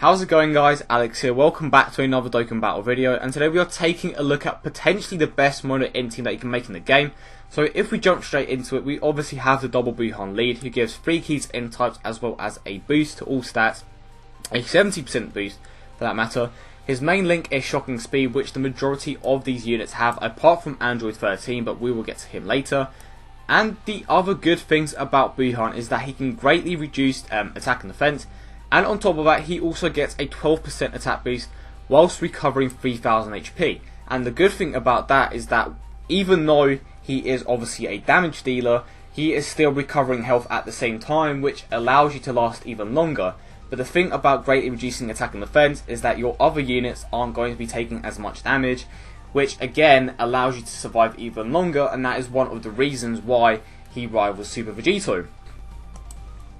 How's it going, guys? Alex here. Welcome back to another Dokkan Battle video, and today we are taking a look at potentially the best mono INT team that you can make in the game. So if we jump straight into it, we obviously have the double Buuhan lead, who gives 3 keys INT types as well as a boost to all stats, a 70% boost for that matter. His main link is shocking speed, which the majority of these units have apart from Android 13, but we will get to him later. And the other good things about Buuhan is that he can greatly reduce attack and defense. And on top of that, he also gets a 12% attack boost whilst recovering 3000 HP. And the good thing about that is that even though he is obviously a damage dealer, he is still recovering health at the same time, which allows you to last even longer. But the thing about greatly reducing attack and defense is that your other units aren't going to be taking as much damage, which again allows you to survive even longer, and that is one of the reasons why he rivals Super Vegito.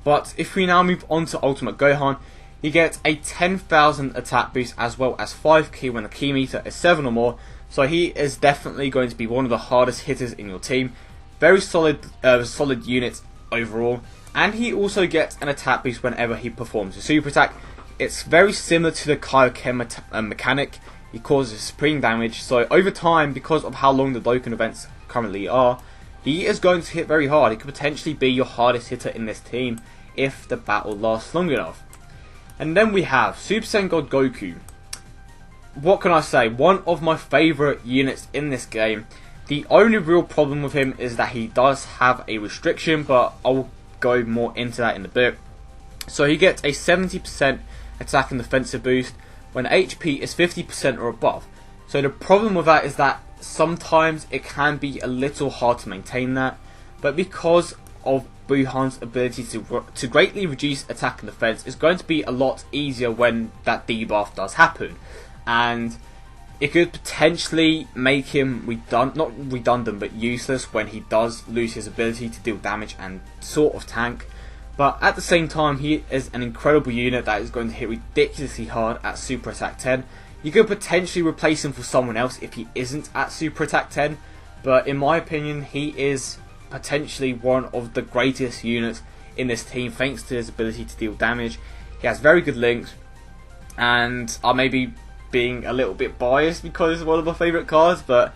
But if we now move on to Ultimate Gohan, he gets a 10,000 attack boost as well as 5 key when the key meter is 7 or more. So he is definitely going to be one of the hardest hitters in your team. Very solid unit overall. And he also gets an attack boost whenever he performs a super attack. It's very similar to the Kaioken mechanic. He causes supreme damage. So over time, because of how long the Dokkan events currently are, he is going to hit very hard. He could potentially be your hardest hitter in this team if the battle lasts long enough. And then we have Super Saiyan God Goku. What can I say? One of my favourite units in this game. The only real problem with him is that he does have a restriction, but I'll go more into that in a bit. So he gets a 70% attack and defensive boost when HP is 50% or above. So the problem with that is that sometimes it can be a little hard to maintain that, but because of Buuhan's ability to greatly reduce attack and defense, it's going to be a lot easier when that debuff does happen, and it could potentially make him not redundant but useless when he does lose his ability to deal damage and sort of tank. But at the same time, he is an incredible unit that is going to hit ridiculously hard at Super Attack 10. You could potentially replace him for someone else if he isn't at Super Attack 10, but in my opinion, he is potentially one of the greatest units in this team thanks to his ability to deal damage. He has very good links, and I may be being a little bit biased because it's one of my favourite cards, but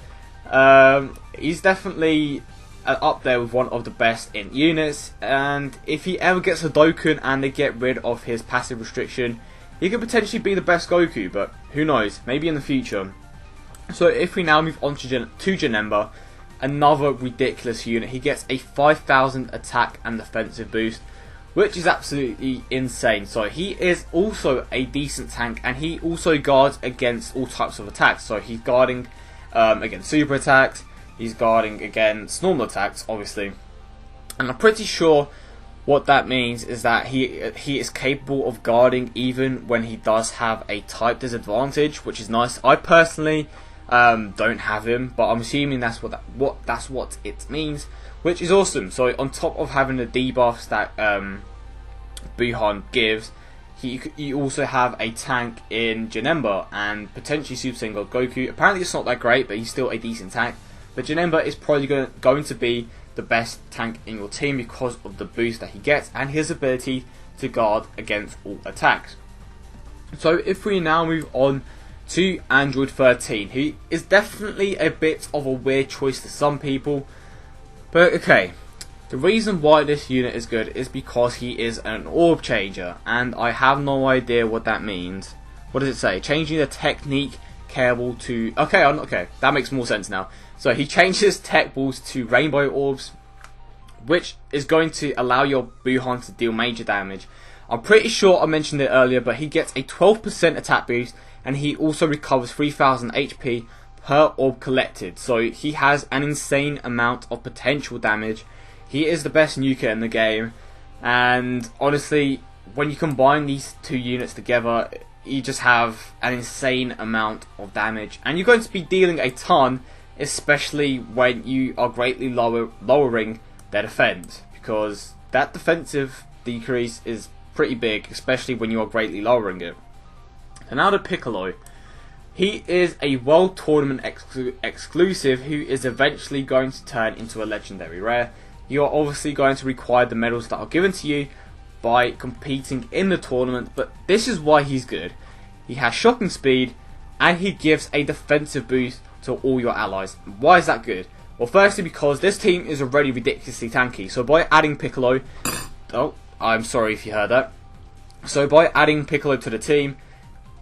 he's definitely up there with one of the best in units. And if he ever gets a Dokkan and they get rid of his passive restriction, he could potentially be the best Goku, but who knows, maybe in the future. So if we now move on to Janemba, another ridiculous unit. He gets a 5,000 attack and defensive boost, which is absolutely insane. So he is also a decent tank, and he also guards against all types of attacks. So he's guarding against super attacks, he's guarding against normal attacks, obviously. And I'm pretty sure what that means is that he is capable of guarding even when he does have a type disadvantage, which is nice. I personally don't have him, but I'm assuming that's what it means, which is awesome. So on top of having the debuffs that Buuhan gives, you also have a tank in Janemba and potentially Super Saiyan God Goku. Apparently it's not that great, but he's still a decent tank. But Janemba is probably going to be the best tank in your team because of the boost that he gets and his ability to guard against all attacks. So if we now move on to Android 13, he is definitely a bit of a weird choice to some people, but okay. The reason why this unit is good is because he is an orb changer, and I have no idea what that means. What does it say? Changing the technique cable to... Okay, that makes more sense now. So he changes tech balls to rainbow orbs, which is going to allow your Buuhan to deal major damage. I'm pretty sure I mentioned it earlier, but he gets a 12% attack boost, and he also recovers 3000 HP per orb collected. So he has an insane amount of potential damage. He is the best nuker in the game, and honestly, when you combine these two units together, you just have an insane amount of damage, and you're going to be dealing a ton, especially when you are greatly lowering their defense, because that defensive decrease is pretty big, especially when you are greatly lowering it. And now to Piccolo. He is a World Tournament exclusive who is eventually going to turn into a legendary rare. You are obviously going to require the medals that are given to you by competing in the tournament, but this is why he's good. He has shocking speed, and he gives a defensive boost to all your allies. Why is that good? Well, firstly, because this team is already ridiculously tanky, so by adding Piccolo... Oh, I'm sorry if you heard that. So by adding Piccolo to the team,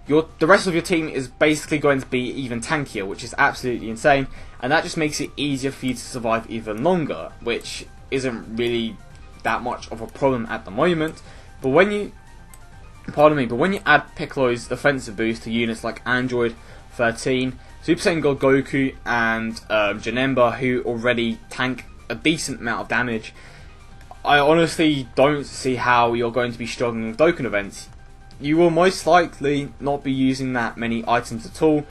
the rest of your team is basically going to be even tankier, which is absolutely insane, and that just makes it easier for you to survive even longer, which isn't really that much of a problem at the moment. But when you add Piccolo's defensive boost to units like Android 13, Super Saiyan God Goku, and Janemba, who already tank a decent amount of damage, I honestly don't see how you're going to be struggling with Dokkan events. You will most likely not be using that many items at all,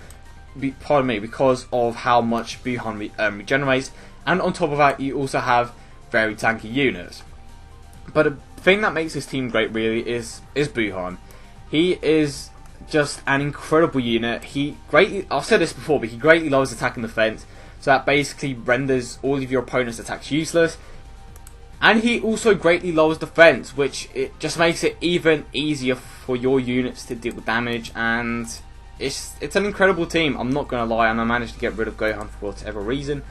because of how much Buuhan regenerates, and on top of that you also have very tanky units. But the thing that makes this team great really is Buuhan. He is just an incredible unit. I've said this before, but he greatly loves attack and defense, so that basically renders all of your opponent's attacks useless. And he also greatly lowers defense, which it just makes it even easier for your units to deal with damage, and it's an incredible team, I'm not going to lie, and I managed to get rid of Gohan for whatever reason.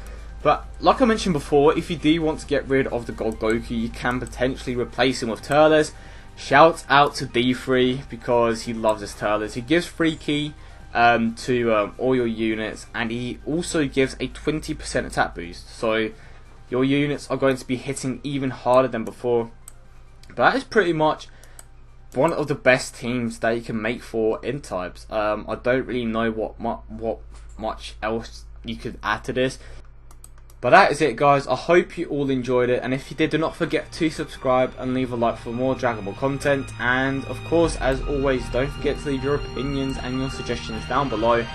But like I mentioned before, if you do want to get rid of the God Goku, you can potentially replace him with Turles. Shout out to D3 because he loves his Turles. He gives free ki to all your units, and he also gives a 20% attack boost. So your units are going to be hitting even harder than before. But that is pretty much one of the best teams that you can make for INT types. I don't really know what much else you could add to this. But that is it, guys. I hope you all enjoyed it, and if you did, do not forget to subscribe and leave a like for more Dragon Ball content. And of course, as always, don't forget to leave your opinions and your suggestions down below.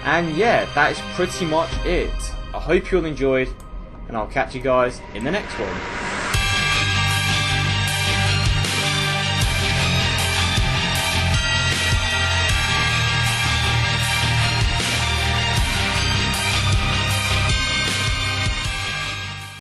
And yeah, that is pretty much it. I hope you all enjoyed, and I'll catch you guys in the next one.